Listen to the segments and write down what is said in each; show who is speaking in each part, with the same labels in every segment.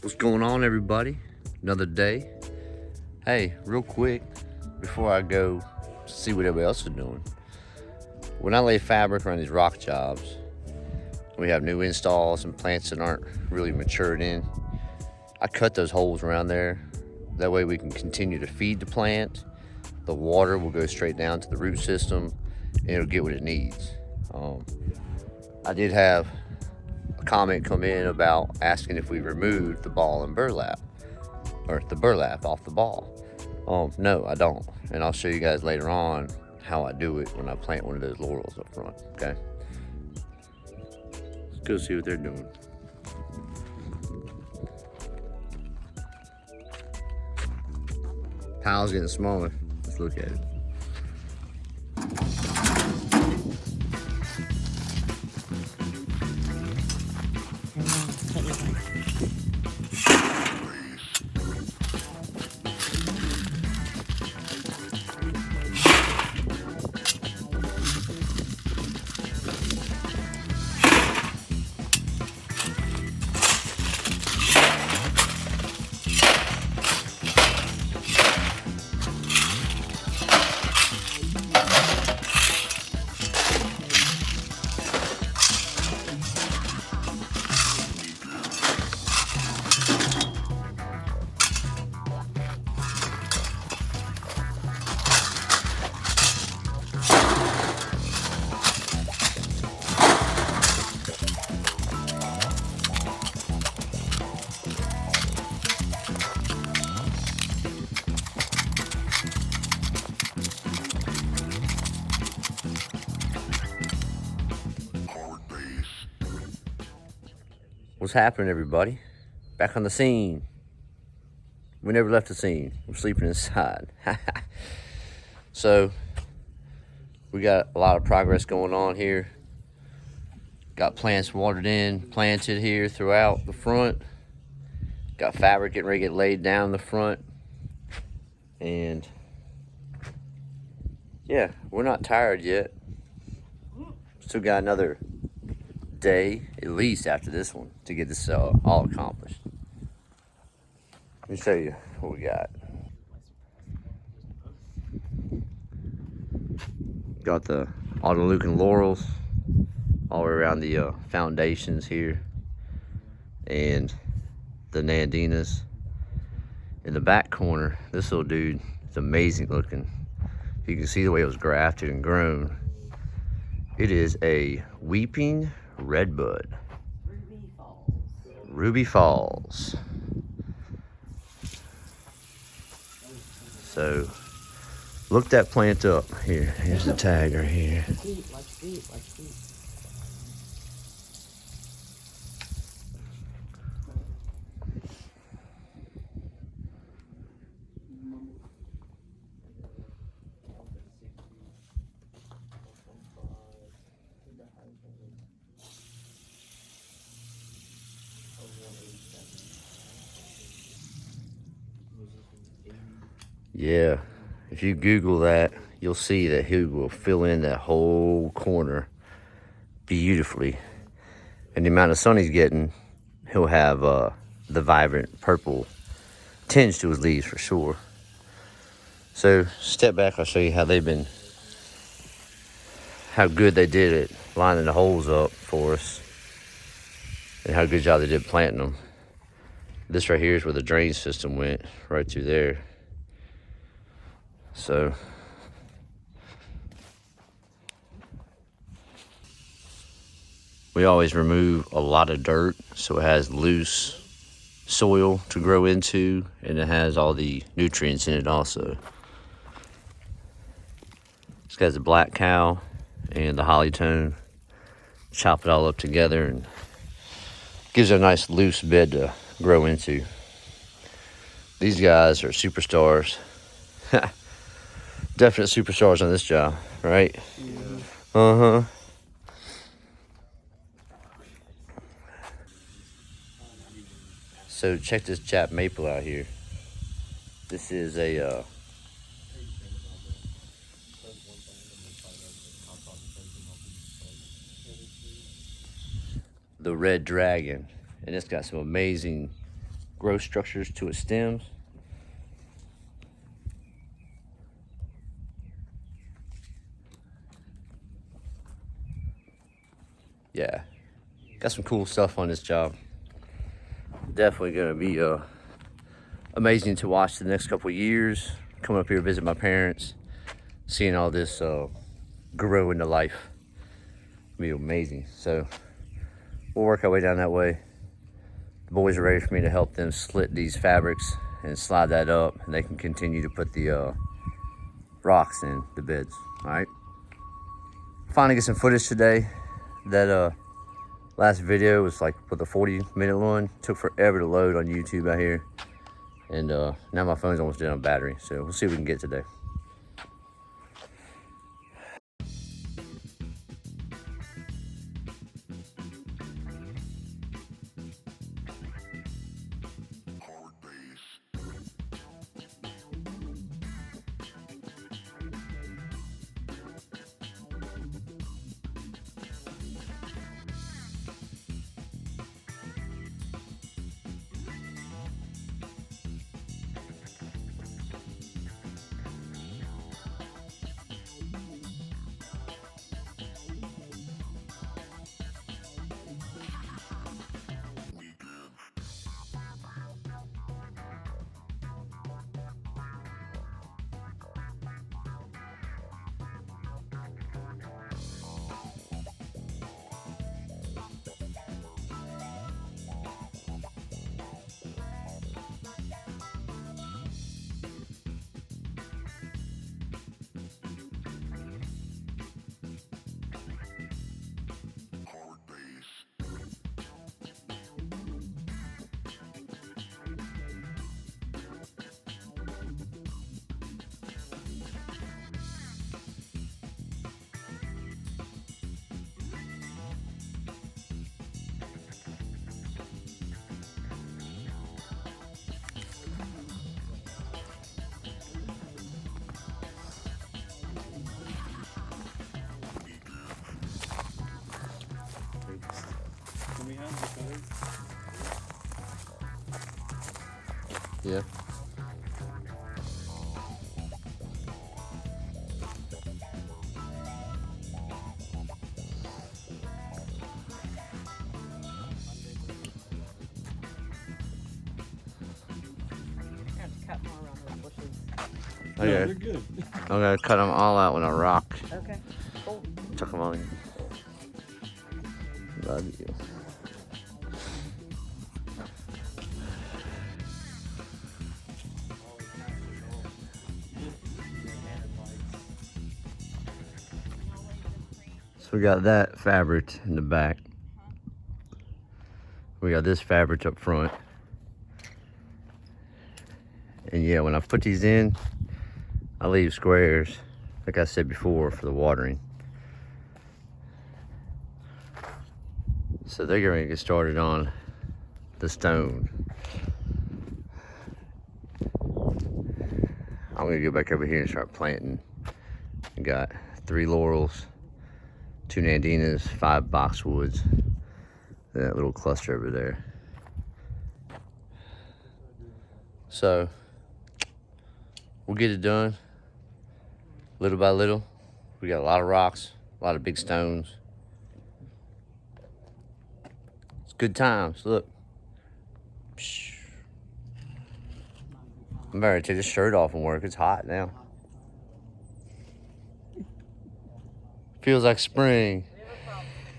Speaker 1: What's going on, everybody? Another day. Hey, real quick, before I go see what everybody else is doing, when I lay fabric around these rock jobs, we have new installs and plants that aren't really matured in. I cut those holes around there. That way we can continue to feed the plant. The water will go straight down to the root system and it'll get what it needs. I did have a comment come in about asking if we removed the ball and burlap, or the burlap off the ball. No, I don't. And I'll show you guys later on how I do it when I plant one of those laurels up front, okay? Let's go see what they're doing. Pile's getting smaller. Let's look at it. What's happening, everybody? Back on the scene. We never left the scene. We're sleeping inside. So, we got a lot of progress going on here. Got plants watered in, planted here throughout the front. Got fabric getting ready to get laid down the front. And yeah, we're not tired yet. Still got another day, at least after this one, to get this all accomplished. Let me show you what we got. Got the Autolucan laurels all the way around the foundations here, and the Nandinas. In the back corner, this little dude is amazing looking. You can see the way it was grafted and grown. It is a weeping redbud. Ruby Falls. So, look that plant up. Here's the tag right here. Yeah, if you Google that, you'll see that he will fill in that whole corner beautifully. And the amount of sun he's getting, he'll have the vibrant purple tinge to his leaves for sure. So step back, I'll show you how how good they did it lining the holes up for us, and how good job they did planting them. This right here is where the drain system went, right through there. So we always remove a lot of dirt so it has loose soil to grow into, and it has all the nutrients in it also. This guy's a black cow and the holly tone. Chop it all up together and gives it a nice loose bed to grow into. These guys are superstars. Definite superstars on this job, right? Yeah. So check this Jap maple out here. This is a the Red Dragon, and it's got some amazing growth structures to its stems. Yeah, got some cool stuff on this job. Definitely gonna be amazing to watch the next couple of years. Coming up here to visit my parents, seeing all this grow into life. It'll be amazing. So we'll work our way down that way. The boys are ready for me to help them slit these fabrics and slide that up, and they can continue to put the rocks in the beds. All right. Finally get some footage today. That last video was like with a 40-minute one. Took forever to load on YouTube out here, and now my phone's almost dead on battery. So we'll see what we can get today. Yeah.
Speaker 2: No,
Speaker 1: Okay.
Speaker 2: they're good.
Speaker 1: I'm gonna cut them all out with a rock.
Speaker 3: Okay, cool.
Speaker 1: Tuck them all in. Love you. So we got that fabric in the back. We got this fabric up front. And yeah, when I put these in, I leave squares, like I said before, for the watering. So they're going to get started on the stone. I'm going to go back over here and start planting. I got 3 laurels, 2 nandinas, 5 boxwoods, that little cluster over there. So we'll get it done little by little. We got a lot of rocks, a lot of big stones. It's good times. Look. I'm ready to take this shirt off and work. It's hot now. Feels like spring.
Speaker 3: We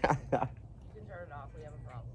Speaker 3: have a problem. You can turn it off. We have a problem.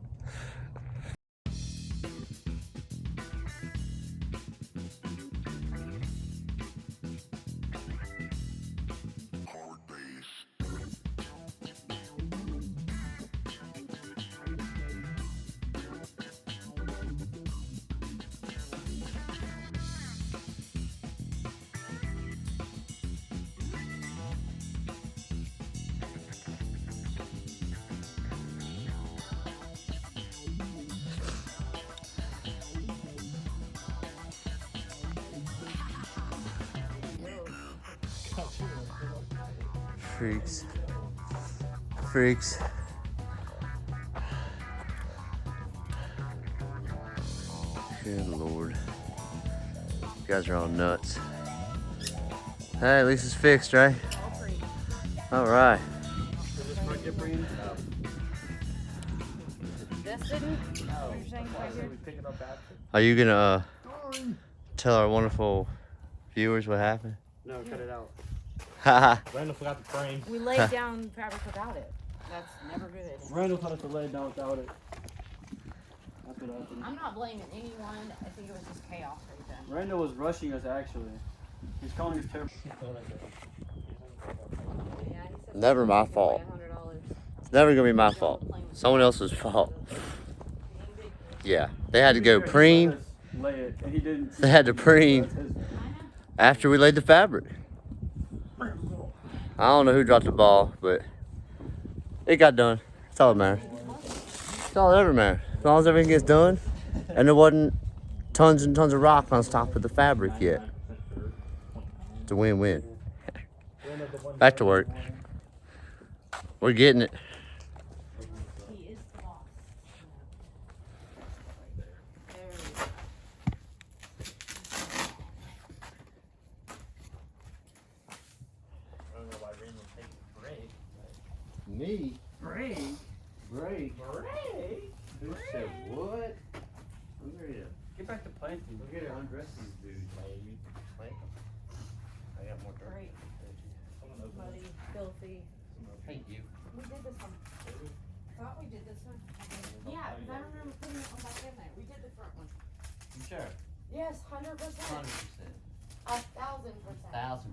Speaker 1: Freaks. Freaks. Good Lord. You guys are all nuts. Hey, at least it's fixed, right? All right.
Speaker 3: This didn't? You're saying right here?
Speaker 1: Are you gonna tell our wonderful viewers what happened?
Speaker 2: No, cut it out.
Speaker 1: Haha.
Speaker 2: Randall forgot the frame.
Speaker 3: We laid down fabric without it. That's never good.
Speaker 2: Randall taught us to lay it down without it. That's what happened.
Speaker 3: I'm not blaming anyone. I think it was just chaos right then.
Speaker 2: Randall was rushing us actually. He's calling us terrible.
Speaker 3: Yeah, he said
Speaker 1: Never my fault. It's never gonna be my fault. Someone else's fault. Yeah, they had to go preen.
Speaker 2: Lay it, and he didn't.
Speaker 1: They had to preen after we laid the fabric. I don't know who dropped the ball, but it got done. That's all that matters. That's all that ever matters. As long as everything gets done, and there wasn't tons and tons of rock on top of the fabric yet. It's a win-win. Back to work. We're getting it.
Speaker 3: He is the boss. There we go.
Speaker 2: I don't know why Randall takes a break.
Speaker 1: Me?
Speaker 2: Break?
Speaker 1: Break?
Speaker 2: Break?
Speaker 1: Who said what? I'm ready to
Speaker 2: Get back to planting.
Speaker 1: We're gonna undress these dudes, maybe. Like, I got more dirt.
Speaker 3: Great. Muddy, filthy.
Speaker 1: Thank you.
Speaker 3: We did this one. Thought we did this one. Yeah, because I remember putting it on back in there. We did the front one.
Speaker 1: You sure?
Speaker 3: Yes, 100%.
Speaker 1: 100%.
Speaker 3: 1,000%.
Speaker 1: 1,000%.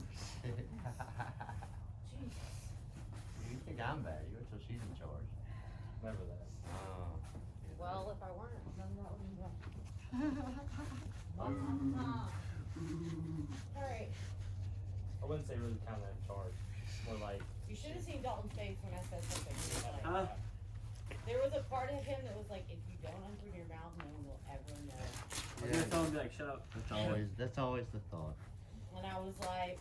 Speaker 3: Jesus.
Speaker 1: You think I'm bad? You wait till she's in charge.
Speaker 2: Never that.
Speaker 1: Oh.
Speaker 3: Well, if I weren't, then that would be wrong. Alright.
Speaker 2: I wouldn't say really kind of in charge. More like.
Speaker 3: You should have seen Dalton's face when I said something. He was like,
Speaker 2: Huh?
Speaker 3: there was a part of him that was like, if you don't open your mouth, no one will ever know.
Speaker 2: I was gonna tell him to be like, shut up.
Speaker 1: That's always the thought.
Speaker 3: And I was like,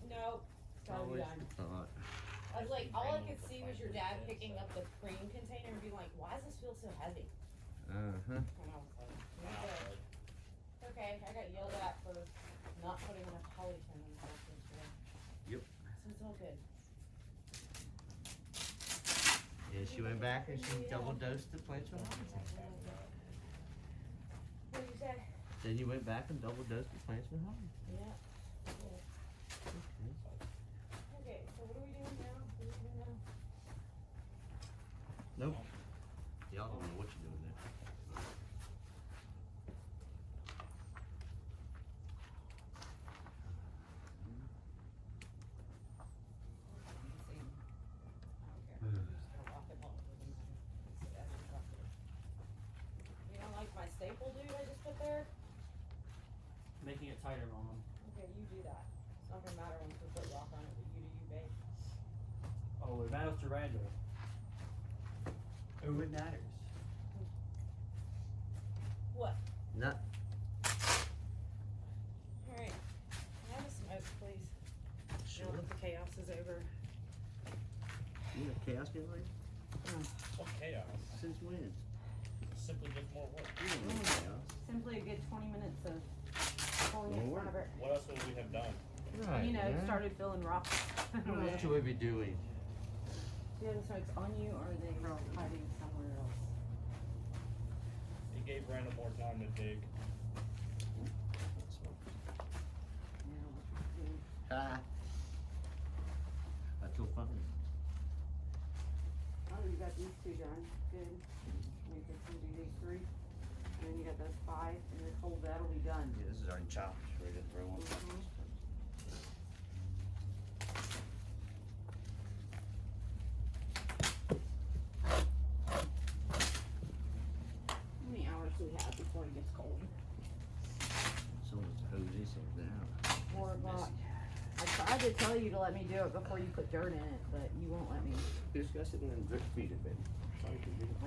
Speaker 3: no, sorry, done.
Speaker 1: the thought.
Speaker 3: I was like, all I could see was your dad picking up the cream container and being like, why does this feel so heavy?
Speaker 1: Uh-huh.
Speaker 3: And I was like, okay, I got yelled at for not putting enough polythene in the box yesterday.
Speaker 1: Yep.
Speaker 3: So it's all good.
Speaker 1: Yeah, she went back and she double dosed the plants with honey.
Speaker 3: What did you say?
Speaker 1: Then you went back and double dosed the plants with honey.
Speaker 3: Yeah. Okay, so what are we doing now? What are we doing now?
Speaker 1: Nope. Y'all don't know what you're doing there.
Speaker 3: You don't like my staple, dude, I just put there?
Speaker 2: Making it tighter, Mom.
Speaker 3: Okay, you do that. It's not gonna matter when we put rock on it, but you do you, babe.
Speaker 2: Oh, it matters to Randall. Oh, it matters.
Speaker 3: What?
Speaker 1: Not.
Speaker 3: Alright. Can I have a smoke, please? Now that the chaos is over.
Speaker 1: You have chaos getting ready?
Speaker 2: What chaos?
Speaker 1: Since when?
Speaker 2: Simply just more work.
Speaker 1: You don't need chaos.
Speaker 3: Simply a good 20 minutes of pulling it
Speaker 1: Lord.
Speaker 3: fabric.
Speaker 2: What else would we have done?
Speaker 1: Right.
Speaker 3: You know, started filling rocks.
Speaker 1: What else should we be doing?
Speaker 3: Do the smokes on you, or are they hiding somewhere else?
Speaker 2: It gave Randall more time to dig.
Speaker 1: Ah. I feel funny.
Speaker 3: Oh, you got these two done. Good. You can do these three. And then you got those 5, and this whole that'll be done.
Speaker 1: Yeah, this is already chopped. Ready to throw on.
Speaker 3: How many hours do we have before it gets cold?
Speaker 1: Someone's hosey something out.
Speaker 3: 4 o'clock. I tried to tell you to let me do it before you put dirt in it, but you won't let me.
Speaker 1: Discuss it and then drip feed it, baby.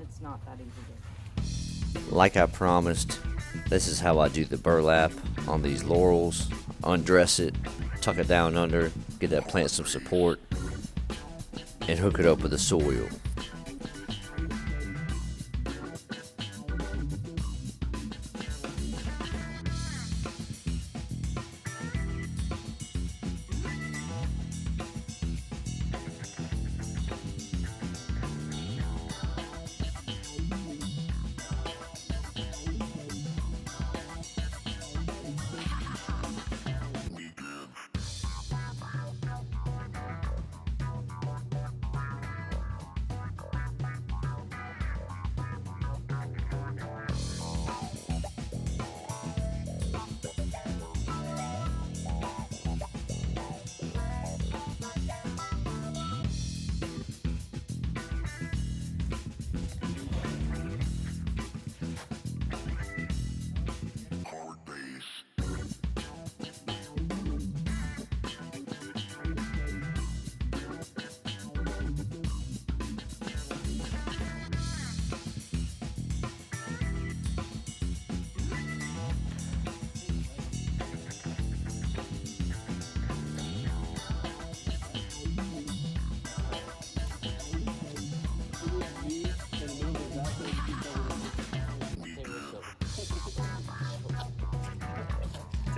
Speaker 3: It's not that easy to.
Speaker 1: Like I promised, this is how I do the burlap on these laurels. Undress it, tuck it down under, give that plant some support, and hook it up with the soil.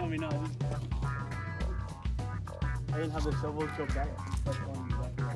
Speaker 2: I mean, no, I didn't have the shovel till back. That's on the back.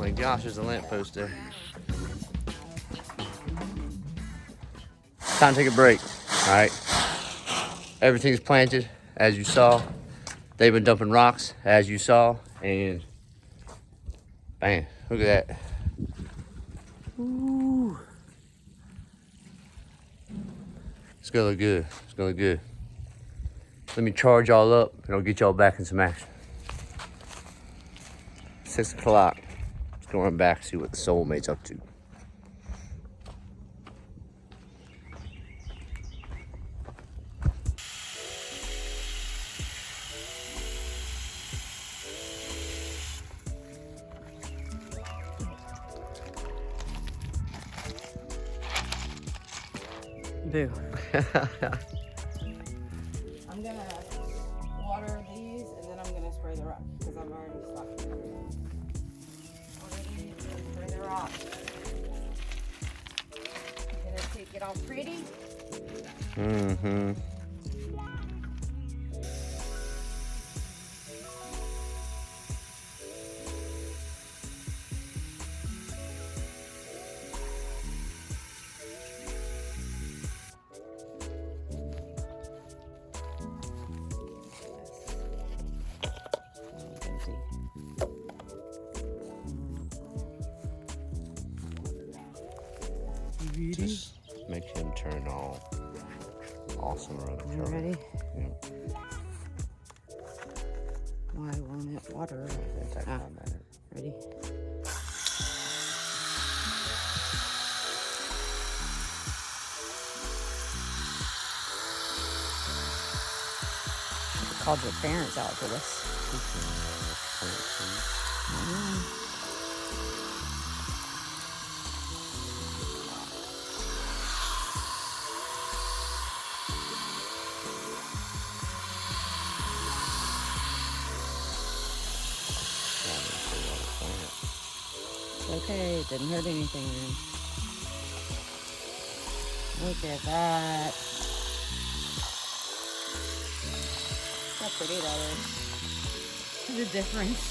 Speaker 1: my gosh, there's a lamppost there. Time to take a break. All right. Everything's planted, as you saw. They've been dumping rocks, as you saw, and bam, look at that. Ooh. It's gonna look good. It's gonna look good. Let me charge y'all up, and I'll get y'all back in some action. 6 o'clock. Let's go run back, see what the soulmate's up to.
Speaker 3: Boo. I'm gonna water these and then I'm gonna spray the rock because I'm already stocked. Water these and spray the rock. Gonna take it all pretty.
Speaker 1: Mm-hmm. Just make him turn all awesome around the
Speaker 3: You
Speaker 1: car.
Speaker 3: ready?
Speaker 1: Yep.
Speaker 3: Why won't it water? Ready? Called your parents out for this. Okay, it didn't hurt anything then. Look at that. How pretty that is. The difference.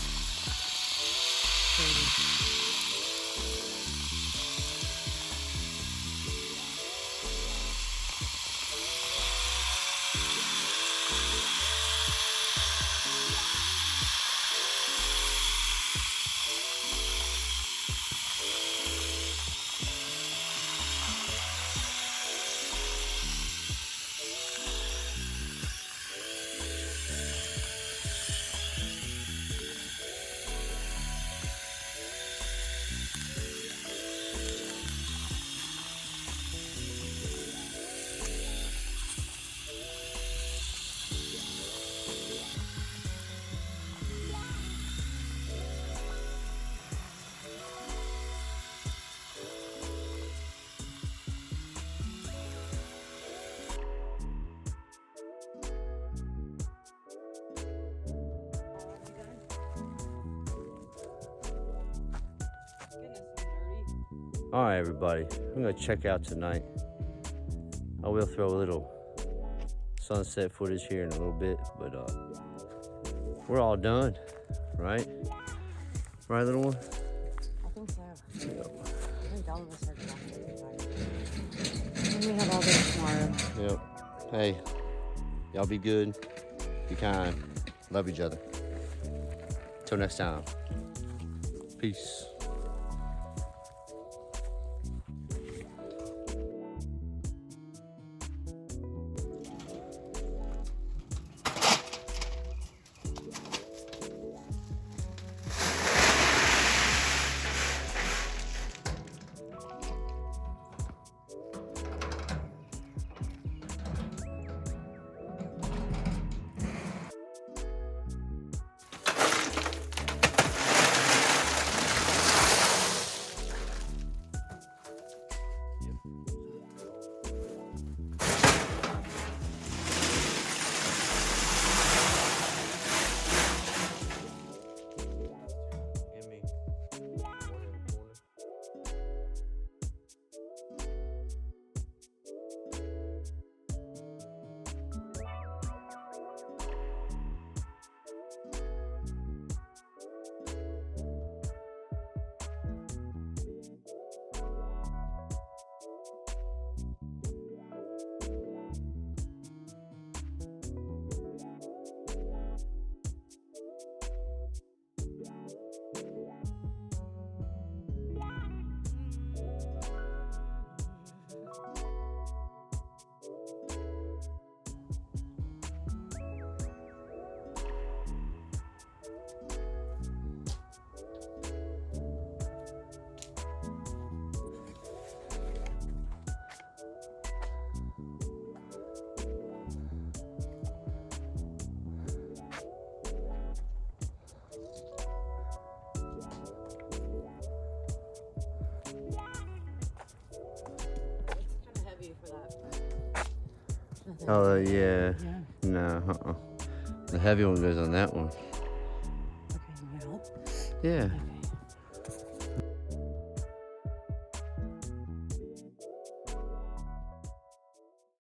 Speaker 1: All right, everybody. I'm gonna check out tonight. I will throw a little sunset footage here in a little bit, but we're all done, right? Right, little one?
Speaker 3: I think so. I think all of us are exhausted. And we have all day tomorrow.
Speaker 1: Yep. Hey, y'all be good, be kind, love each other. Till next time. Peace. Oh, yeah.
Speaker 3: Yeah.
Speaker 1: No, The heavy one goes on that one.
Speaker 3: Okay, you want help?
Speaker 1: Yeah.
Speaker 3: I